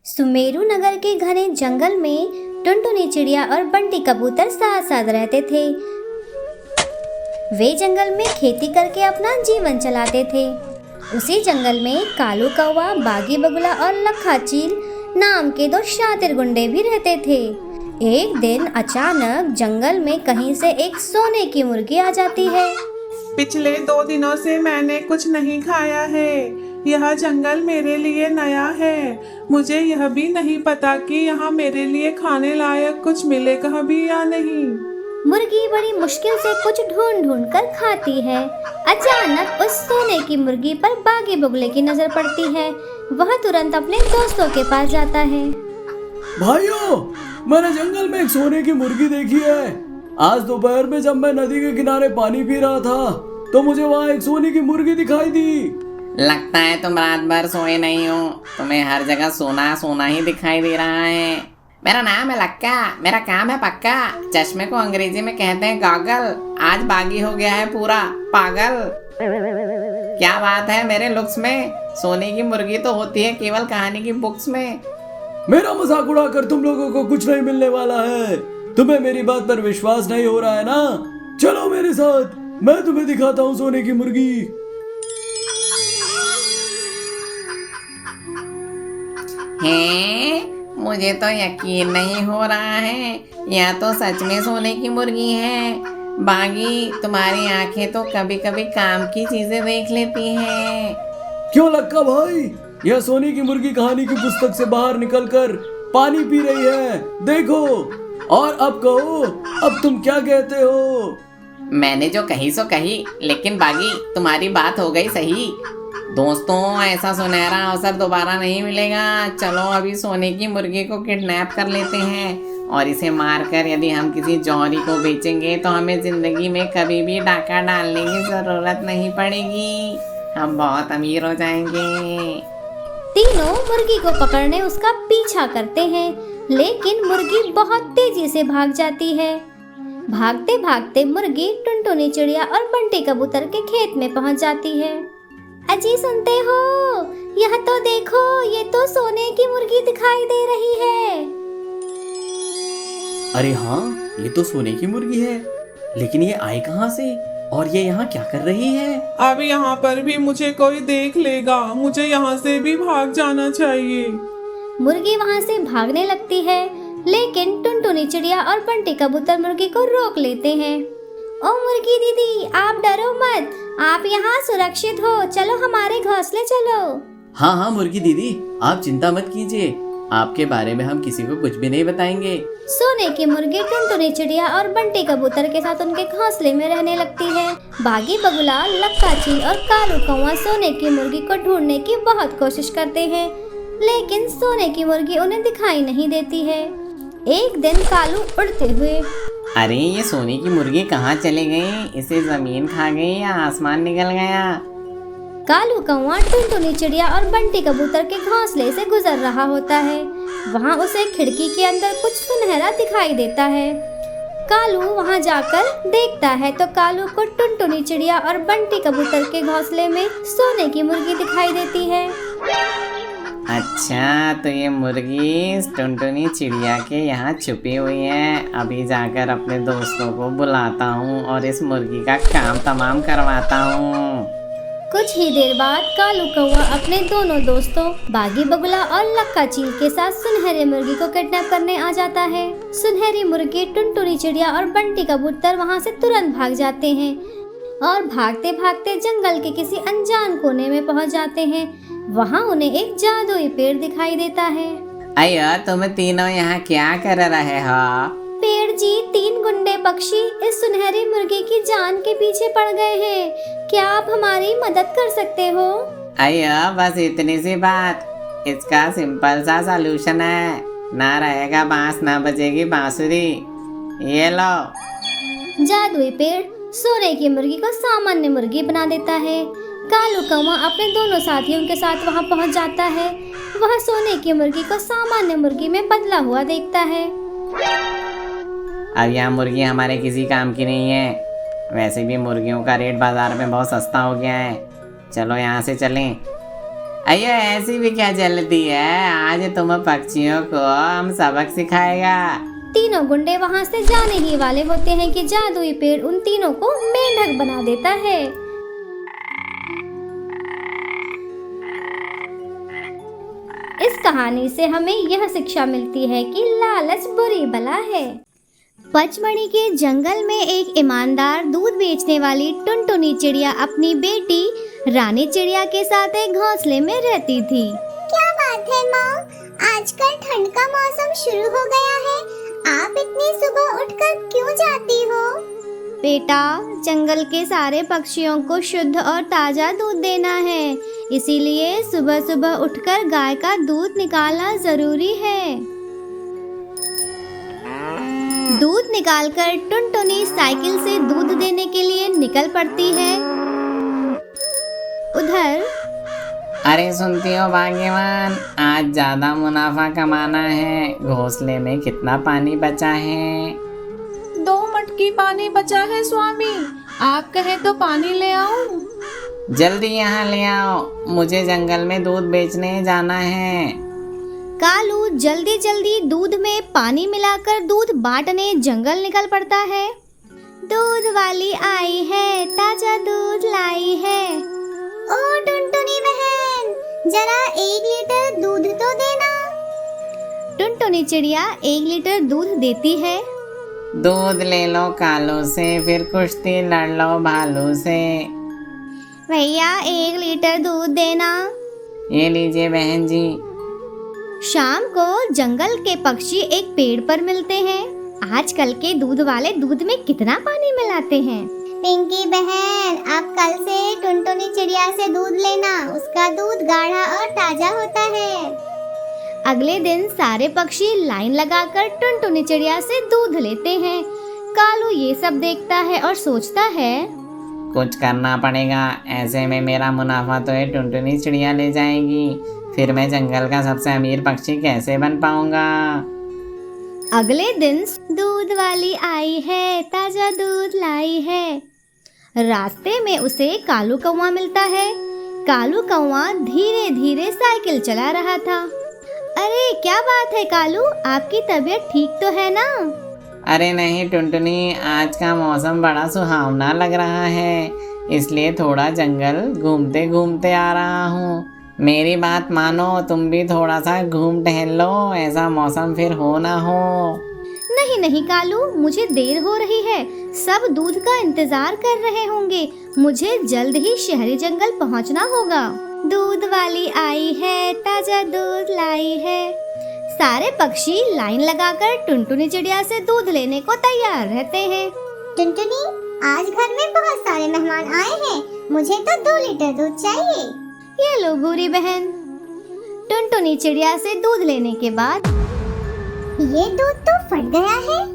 सुमेरु नगर के घने जंगल में टुनटुनी चिड़िया और बंटी कबूतर साथ साथ रहते थे। वे जंगल में खेती करके अपना जीवन चलाते थे। उसी जंगल में कालू कौवा, बागी बगुला और लखा चील नाम के दो शातिर गुंडे भी रहते थे। एक दिन अचानक जंगल में कहीं से एक सोने की मुर्गी आ जाती है। पिछले 2 दिनों से मैंने कुछ नहीं खाया है। यह जंगल मेरे लिए नया है। मुझे यह भी नहीं पता कि यहाँ मेरे लिए खाने लायक कुछ मिलेगा भी या नहीं। मुर्गी बड़ी मुश्किल से कुछ ढूंढ ढूंढ कर खाती है। अचानक उस सोने की मुर्गी पर बागी बगुले की नजर पड़ती है। वह तुरंत अपने दोस्तों के पास जाता है। भाइयों, मैंने जंगल में एक सोने की मुर्गी देखी है। आज दोपहर में जब मैं नदी के किनारे पानी पी रहा था तो मुझे वहाँ एक सोने की मुर्गी दिखाई दी। लगता है तुम रात भर सोए नहीं हो। तुम्हें हर जगह सोना सोना ही दिखाई दे रहा है। मेरा नाम है लक्का, मेरा काम है पक्का। चश्मे को अंग्रेजी में कहते हैं गॉगल। आज बागी हो गया है पूरा पागल। क्या बात है मेरे लुक्स में? सोने की मुर्गी तो होती है केवल कहानी की बुक्स में। मेरा मजाक उड़ाकर तुम लोगों को कुछ नहीं मिलने वाला है। तुम्हें मेरी बात पर विश्वास नहीं हो रहा है ना? चलो मेरे साथ, मैं तुम्हें दिखाता हूँ सोने की मुर्गी। हैं? मुझे तो यकीन नहीं हो रहा है। यह तो सच में सोने की मुर्गी है। बागी, तुम्हारी आंखें तो कभी कभी काम की चीजें देख लेती हैं। क्यों लक्का भाई, यह सोने की मुर्गी कहानी की पुस्तक से बाहर निकलकर पानी पी रही है। देखो, और अब कहो, अब तुम क्या कहते हो? मैंने जो कही सो कही, लेकिन बागी तुम्हारी बात हो गई सही। दोस्तों, ऐसा सुनहरा अवसर दोबारा नहीं मिलेगा। चलो अभी सोने की मुर्गी को किडनैप कर लेते हैं और इसे मारकर यदि हम किसी जौहरी को बेचेंगे तो हमें जिंदगी में कभी भी डाका डालने की जरूरत नहीं पड़ेगी। हम बहुत अमीर हो जाएंगे। तीनों मुर्गी को पकड़ने उसका पीछा करते हैं, लेकिन मुर्गी बहुत तेजी से भाग जाती है। भागते भागते मुर्गी टुनटुनी चिड़िया और बंटी कबूतर के खेत में पहुंच जाती है। अजी सुनते हो? यह तो देखो, ये तो सोने की मुर्गी दिखाई दे रही है। अरे हाँ, ये तो सोने की मुर्गी है, लेकिन ये आई कहाँ से और ये यहाँ क्या कर रही है? अब यहाँ पर भी मुझे कोई देख लेगा। मुझे यहाँ से भी भाग जाना चाहिए। मुर्गी वहाँ से भागने लगती है, लेकिन टुनटुनी चिड़िया और बंटी कबूतर मुर्गी को रोक लेते हैं। ओ मुर्गी दीदी, आप डरो मत, आप यहाँ सुरक्षित हो। चलो हमारे घोंसले चलो। हाँ हाँ मुर्गी दीदी, आप चिंता मत कीजिए। आपके बारे में हम किसी को कुछ भी नहीं बताएंगे। सोने की मुर्गी टुनटुनी चिड़िया और बंटी कबूतर के साथ उनके घोंसले में रहने लगती है। बागी बगुला, लक्का चील और कालू कौवा सोने की मुर्गी को ढूंढने की बहुत कोशिश करते हैं, लेकिन सोने की मुर्गी उन्हें दिखाई नहीं देती है। एक दिन कालू उड़ते हुए, अरे ये सोने की मुर्गी कहाँ चली गई? इसे जमीन खा गई या आसमान निकल गया? कालू कौवा टुनटुनी चिड़िया और बंटी कबूतर के घोंसले से गुजर रहा होता है। वहाँ उसे खिड़की के अंदर कुछ सुनहरा दिखाई देता है। कालू वहाँ जाकर देखता है तो कालू को टुनटुनी चिड़िया और बंटी कबूतर के घोंसले में सोने की मुर्गी दिखाई देती है। अच्छा, तो ये मुर्गी टुनटुनी चिड़िया के यहाँ छुपी हुई है। अभी जाकर अपने दोस्तों को बुलाता हूँ और इस मुर्गी का काम तमाम करवाता हूँ। कुछ ही देर बाद कालू कौवा अपने दोनों दोस्तों बागी बगुला और लक्का चील के साथ सुनहरी मुर्गी को किडनैप करने आ जाता है। सुनहरी मुर्गी, टुनटुनी चिड़िया और बंटी कबूतर वहाँ से तुरंत भाग जाते हैं और भागते भागते जंगल के किसी अनजान कोने में पहुँच जाते हैं। वहाँ उन्हें एक जादुई पेड़ दिखाई देता है। अयो, तुम तीनों यहाँ क्या कर रहे हो? पेड़ जी, 3 गुंडे पक्षी इस सुनहरी मुर्गी की जान के पीछे पड़ गए हैं। क्या आप हमारी मदद कर सकते हो? अयो, बस इतनी सी बात। इसका सिंपल सा सलूशन है। ना रहेगा बांस, ना बजेगी बांसुरी। ये लो। जादुई पेड़ सोने की मुर्गी को सामान्य मुर्गी बना देता है। कालू कौवा अपने दोनों साथियों के साथ वहां पहुंच जाता है। वह सोने की मुर्गी को सामान्य मुर्गी में बदला हुआ देखता है। अब यह मुर्गी हमारे किसी काम की नहीं है। वैसे भी मुर्गियों का रेट बाजार में बहुत सस्ता हो गया है। चलो यहाँ से चलें। अयो ऐसी भी क्या जल्दी है, आज तुम पक्षियों को हम सबक सिखाएगा। तीनों गुंडे वहां से जाने ही वाले होते हैं कि जादुई पेड़ उन तीनों को मेंढक बना देता है। इस कहानी से हमें यह शिक्षा मिलती है कि लालच बुरी बला है। पचमढ़ी के जंगल में एक ईमानदार दूध बेचने वाली टुनटुनी चिड़िया अपनी बेटी रानी चिड़िया के साथ एक घोंसले में रहती थी। क्या बात है माँ, आजकल ठंड का मौसम शुरू हो गया है, आप इतनी सुबह उठकर क्यों जाती हो? बेटा, जंगल के सारे पक्षियों को शुद्ध और ताजा दूध देना है, इसीलिए सुबह सुबह उठकर गाय का दूध निकालना जरूरी है। दूध निकालकर टुनटुनी साइकिल से दूध देने के लिए निकल पड़ती है। उधर अरे सुनती हो भाग्यवान, आज ज्यादा मुनाफा कमाना है। घोंसले में कितना पानी बचा है? 2 मटकी पानी बचा है स्वामी, आप कहे तो पानी ले आऊं? जल्दी यहाँ ले आओ, मुझे जंगल में दूध बेचने जाना है। कालू जल्दी जल्दी दूध में पानी मिलाकर दूध बांटने जंगल निकल पड़ता है। दूध वाली आई है, ताजा दूध लाई है। ओ टुनटुनी बहन, जरा 1 लीटर दूध तो देना। टुनटुनी चिड़िया 1 लीटर दूध देती है। दूध ले लो कालू से, फिर कुश्ती लड़ लो भालू से। भैया 1 लीटर दूध देना। ये लीजिए बहन जी। शाम को जंगल के पक्षी एक पेड़ पर मिलते हैं। आजकल के दूध वाले दूध में कितना पानी मिलाते हैं। पिंकी बहन, आप कल से टुनटुनी चिड़िया से दूध लेना, उसका दूध गाढ़ा और ताजा होता है। अगले दिन सारे पक्षी लाइन लगाकर टुनटुनी चिड़िया से दूध लेते हैं। कालू ये सब देखता है और सोचता है, कुछ करना पड़ेगा, ऐसे में मेरा मुनाफा तो ये टुनटुनी चिड़िया ले जाएगी, फिर मैं जंगल का सबसे अमीर पक्षी कैसे बन पाऊंगा। अगले दिन दूध वाली आई है, ताजा दूध लाई है। रास्ते में उसे कालू कौवा मिलता है। कालू कौवा धीरे धीरे साइकिल चला रहा था। अरे क्या बात है कालू, आपकी तबीयत ठीक तो है ना? अरे नहीं टुनटुनी, आज का मौसम बड़ा सुहावना लग रहा है, इसलिए थोड़ा जंगल घूमते घूमते आ रहा हूँ। मेरी बात मानो, तुम भी थोड़ा सा घूम टहल लो, ऐसा मौसम फिर हो ना हो। नहीं नहीं कालू, मुझे देर हो रही है, सब दूध का इंतजार कर रहे होंगे, मुझे जल्द ही शहरी जंगल पहुंचना होगा। दूध वाली आई है, ताजा दूध लाई है। सारे पक्षी लाइन लगाकर टुनटुनी चिड़िया से दूध लेने को तैयार रहते हैं। टुनटुनी, आज घर में बहुत सारे मेहमान आए हैं, मुझे तो 2 लीटर दूध चाहिए। ये लो भूरी बहन। टुनटुनी चिड़िया से दूध लेने के बाद, ये दूध तो फट गया है।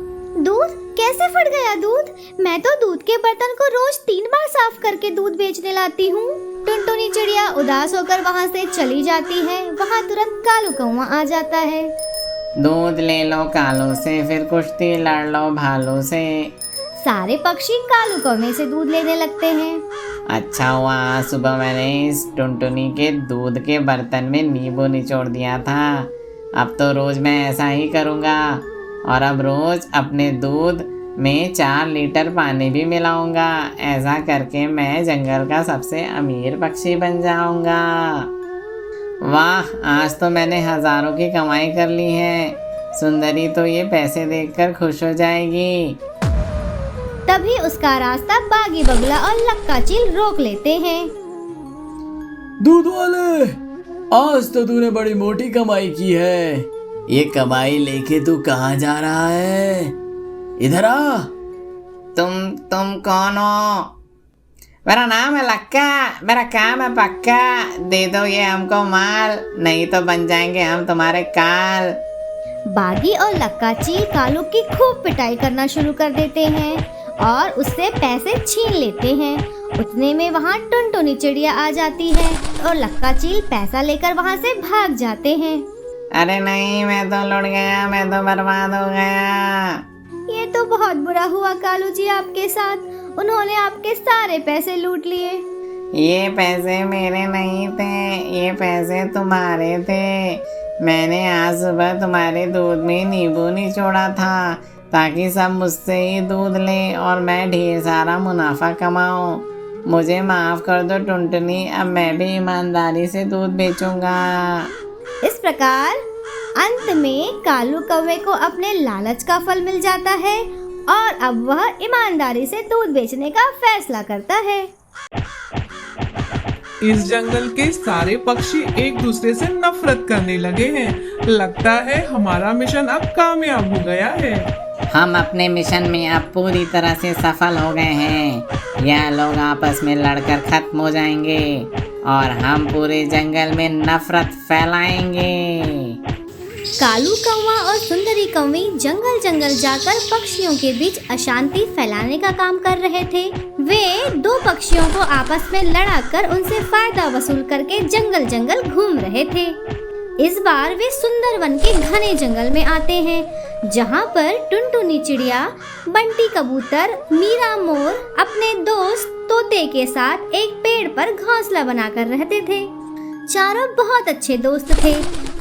दूध कैसे फट गया? दूध, मैं तो दूध के बर्तन को रोज 3 बार साफ करके दूध बेचने लाती हूँ। टुनटुनी चिड़िया उदास होकर वहाँ से चली जाती है। वहाँ तुरंत कालू कौवा आ जाता है। दूध ले लो कालू से, फिर कुश्ती लड़ लो भालू से। सारे पक्षी कालू कौवे से दूध लेने लगते हैं। अच्छा हुआ आज सुबह मैंने इस टुनटुनी के दूध के बर्तन में नींबू निचोड़ दिया था, अब तो रोज मैं ऐसा ही करूँगा, और अब रोज अपने दूध में 4 लीटर पानी भी मिलाऊंगा। ऐसा करके मैं जंगल का सबसे अमीर पक्षी बन जाऊंगा। वाह, आज तो मैंने हजारों की कमाई कर ली है। सुंदरी तो ये पैसे देखकर खुश हो जाएगी। तभी उसका रास्ता बागी बगुला और लक्का चील रोक लेते हैं। दूध वाले, आज तो तूने बड़ी मोटी कमाई की है। ये कमाई लेके तू कहाँ जा रहा है? इधर आ। तुम कौन हो? मेरा नाम है लक्का, मेरा काम है पक्का। दे दो ये हमको माल, नहीं तो बन जाएंगे हम तुम्हारे काल। बागी और लक्का चील कालू की खूब पिटाई करना शुरू कर देते हैं और उससे पैसे छीन लेते हैं। उतने में वहाँ टुनटुनी चिड़िया आ जाती है और लक्का चील पैसा लेकर वहाँ से भाग जाते हैं। अरे नहीं, मैं तो लुट गया, मैं तो बर्बाद हो गया। ये तो बहुत बुरा हुआ कालू जी आपके साथ, उन्होंने आपके सारे पैसे लूट लिए। ये पैसे मेरे नहीं थे, ये पैसे तुम्हारे थे। मैंने आज सुबह तुम्हारे दूध में नींबू निचोड़ा था ताकि सब मुझसे ही दूध लें और मैं ढेर सारा मुनाफा कमाऊं। मुझे माफ़ कर दो टुनटुनी, अब मैं भी ईमानदारी से दूध बेचूंगा। इस प्रकार अंत में कालू कौवे को अपने लालच का फल मिल जाता है और अब वह ईमानदारी से दूध बेचने का फैसला करता है। इस जंगल के सारे पक्षी एक दूसरे से नफरत करने लगे हैं। लगता है हमारा मिशन अब कामयाब हो गया है। हम अपने मिशन में अब पूरी तरह से सफल हो गए हैं। यह लोग आपस में लड़कर खत्म हो जाएंगे और हम पूरे जंगल में नफरत फैलाएंगे। कालू कौवा और सुंदरी कौवी जंगल जंगल जाकर पक्षियों के बीच अशांति फैलाने का काम कर रहे थे। वे दो पक्षियों को आपस में लड़ाकर उनसे फायदा वसूल करके जंगल जंगल घूम रहे थे। इस बार वे सुंदरवन के घने जंगल में आते हैं, जहाँ पर टुनटुनी चिड़िया, बंटी कबूतर, मीरा मोर अपने दोस्त तोते के साथ एक पेड़ पर घोंसला बनाकर रहते थे। चारों बहुत अच्छे दोस्त थे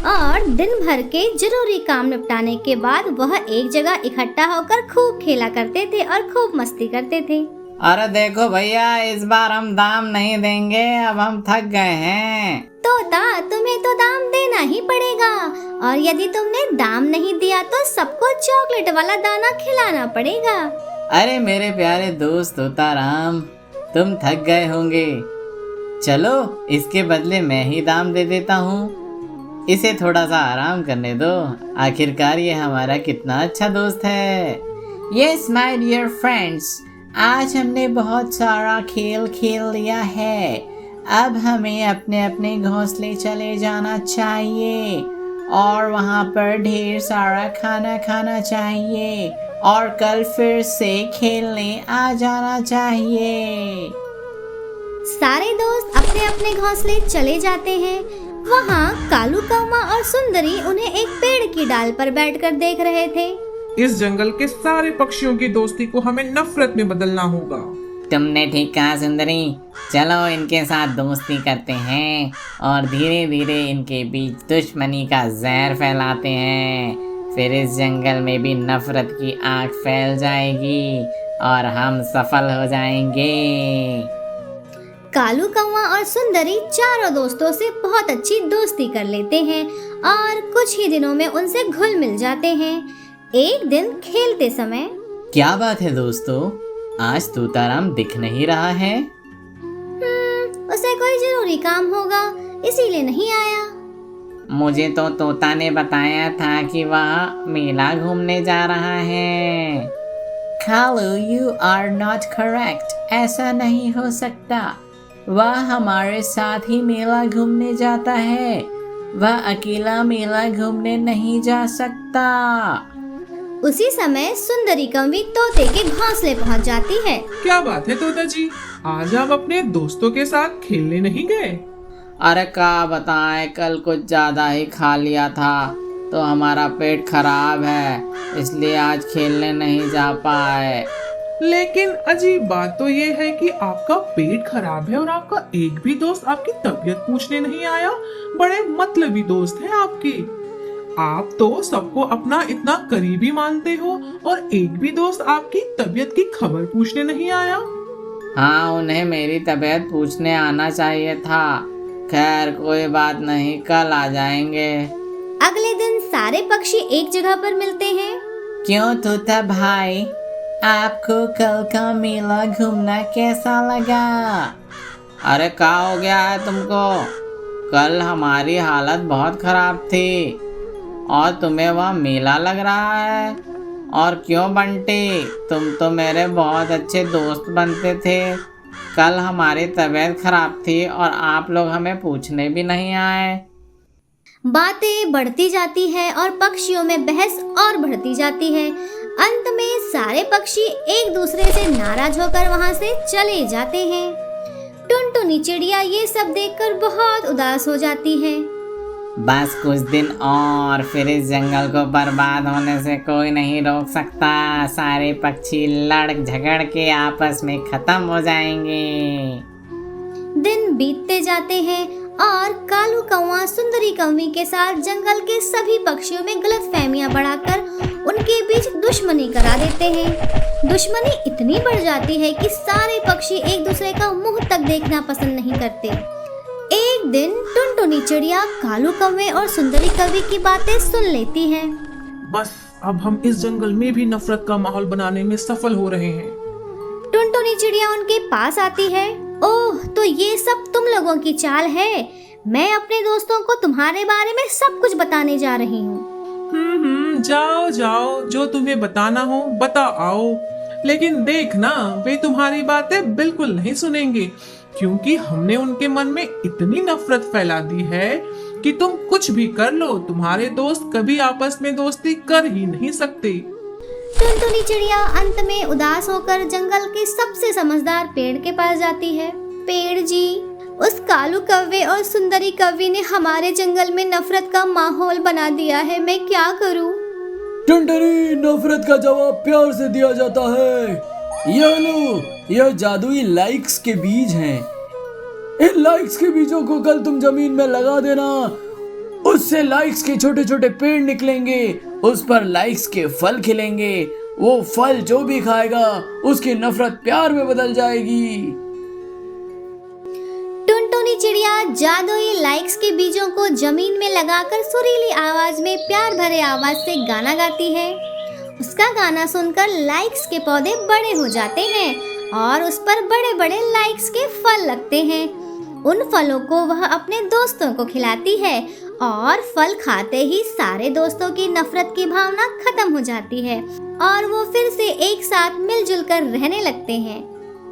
और दिन भर के जरूरी काम निपटाने के बाद वह एक जगह इकट्ठा होकर खूब खेला करते थे और खूब मस्ती करते थे। अरे देखो भैया, इस बार हम दाम नहीं देंगे, अब हम थक गए हैं। तोता, तुम्हें तो दाम देना ही पड़ेगा और यदि तुमने दाम नहीं दिया तो सबको चॉकलेट वाला दाना खिलाना पड़ेगा। अरे मेरे प्यारे दोस्त तोताराम, तुम थक गए होंगे। चलो इसके बदले मैं ही दाम दे देता हूँ। इसे थोड़ा सा आराम करने दो, आखिरकार ये हमारा कितना अच्छा दोस्त है। यस माय डियर फ्रेंड्स, आज हमने बहुत सारा खेल खेल लिया है। अब हमें अपने अपने घोंसले चले जाना चाहिए और वहाँ पर ढेर सारा खाना खाना चाहिए और कल फिर से खेलने आ जाना चाहिए। सारे दोस्त अपने अपने घोंसले चले जाते हैं। वहाँ कालू कौवा और सुंदरी उन्हें एक पेड़ की डाल पर बैठकर देख रहे थे। इस जंगल के सारे पक्षियों की दोस्ती को हमें नफरत में बदलना होगा। तुमने ठीक कहा सुंदरी, चलो इनके साथ दोस्ती करते हैं और धीरे धीरे इनके बीच दुश्मनी का जहर फैलाते हैं। फिर इस जंगल में भी नफरत की आग फैल जाएगी और हम सफल हो जाएंगे। कालू कौवा और सुंदरी चारों दोस्तों से बहुत अच्छी दोस्ती कर लेते हैं और कुछ ही दिनों में उनसे घुल मिल जाते हैं। एक दिन खेलते समय, क्या बात है दोस्तों, आज तोताराम दिख नहीं रहा है? उसे कोई जरूरी काम होगा इसीलिए नहीं आया। मुझे तो तोता ने बताया था कि वह मेला घूमने जा रहा है। Kalu, you are not correct, ऐसा नहीं हो सकता। वह हमारे साथ ही मेला घूमने जाता है, वह अकेला मेला घूमने नहीं जा सकता। उसी समय सुंदरी कौवी तोते के घोंसले पहुंच जाती है। क्या बात है तोता जी, आज आप अपने दोस्तों के साथ खेलने नहीं गए? अरे क्या बताएं, कल कुछ ज्यादा ही खा लिया था तो हमारा पेट खराब है, इसलिए आज खेलने नहीं जा पाए। लेकिन अजीब बात तो ये है कि आपका पेट खराब है और आपका एक भी दोस्त आपकी तबीयत पूछने नहीं आया। बड़े मतलबी दोस्त हैं आपके। आप तो सबको अपना इतना करीबी मानते हो और एक भी दोस्त आपकी तबीयत की खबर पूछने नहीं आया। हाँ, उन्हें मेरी तबीयत पूछने आना चाहिए था। खैर कोई बात नहीं, कल आ जाएंगे। अगले दिन सारे पक्षी एक जगह पर मिलते हैं। क्यों तोता भाई, आपको कल का मेला घूमना कैसा लगा? अरे क्या हो गया है तुमको? कल हमारी हालत बहुत खराब थी और तुम्हें वह मेला लग रहा है। और क्यों बंटी, तुम तो मेरे बहुत अच्छे दोस्त बनते थे। कल हमारी तबीयत खराब थी और आप लोग हमें पूछने भी नहीं आए। बातें बढ़ती जाती है और पक्षियों में बहस और बढ़ती जाती है। अंत में सारे पक्षी एक दूसरे से नाराज होकर वहां से चले जाते हैं। टुनटुनी चिड़िया ये सब देखकर बहुत उदास हो जाती है। बस कुछ दिन और फिर इस जंगल को बर्बाद होने से कोई नहीं रोक सकता। सारे पक्षी लड़ झगड़ के आपस में खत्म हो जाएंगे। दिन बीतते जाते हैं और कालू कौवा सुंदरी कौवी के साथ जंगल के सभी पक्षियों में गलतफहमियां बढ़ाकर उनके बीच दुश्मनी करा देते हैं। दुश्मनी इतनी बढ़ जाती है कि सारे पक्षी एक दूसरे का मुंह तक देखना पसंद नहीं करते। एक दिन टुनटुनी चिड़िया कालू कौवे और सुंदरी कौवी की बातें सुन लेती है। बस अब हम इस जंगल में भी नफरत का माहौल बनाने में सफल हो रहे हैं। टुनटुनी चिड़िया उनके पास आती है। ओह, तो ये सब तुम लोगों की चाल है। मैं अपने दोस्तों को तुम्हारे बारे में सब कुछ बताने जा रही हूँ। जाओ जाओ, जो तुम्हें बताना हो बता आओ। लेकिन देखना, वे तुम्हारी बातें बिल्कुल नहीं सुनेंगे, क्योंकि हमने उनके मन में इतनी नफरत फैला दी है कि तुम कुछ भी कर लो, तुम्हारे दोस्त कभी आपस में दोस्ती कर ही नहीं सकते। टुनटुनी चिड़िया अंत में उदास होकर जंगल के सबसे समझदार पेड़ के पास जाती है। पेड़ जी, उस कालू कौवे और सुंदरी कौवी ने हमारे जंगल में नफरत का माहौल बना दिया है, मैं क्या करूं? टुनटुनी, नफरत का जवाब प्यार से दिया जाता है। ये लो, यह जादुई लाइक्स के बीज हैं। इन लाइक्स के बीजों को कल तुम जमीन में लगा देना, उससे लाइक्स के छोटे छोटे पेड़ निकलेंगे, उस पर लाइक्स के फल खिलेंगे। वो फल जो भी खाएगा उसकी नफरत प्यार में बदल जाएगी। टुनटुनी चिड़िया जादुई लाइक्स के बीजों को जमीन में लगाकर सुरीली आवाज में प्यार भरे आवाज से गाना गाती है। उसका गाना सुनकर लाइक्स के पौधे बड़े हो जाते हैं और उस पर बड़े बड़े लाइक्स के फल लगते हैं। उन फलों को वह अपने दोस्तों को खिलाती है और फल खाते ही सारे दोस्तों की नफरत की भावना खत्म हो जाती है और वो फिर से एक साथ मिलजुल कर रहने लगते हैं।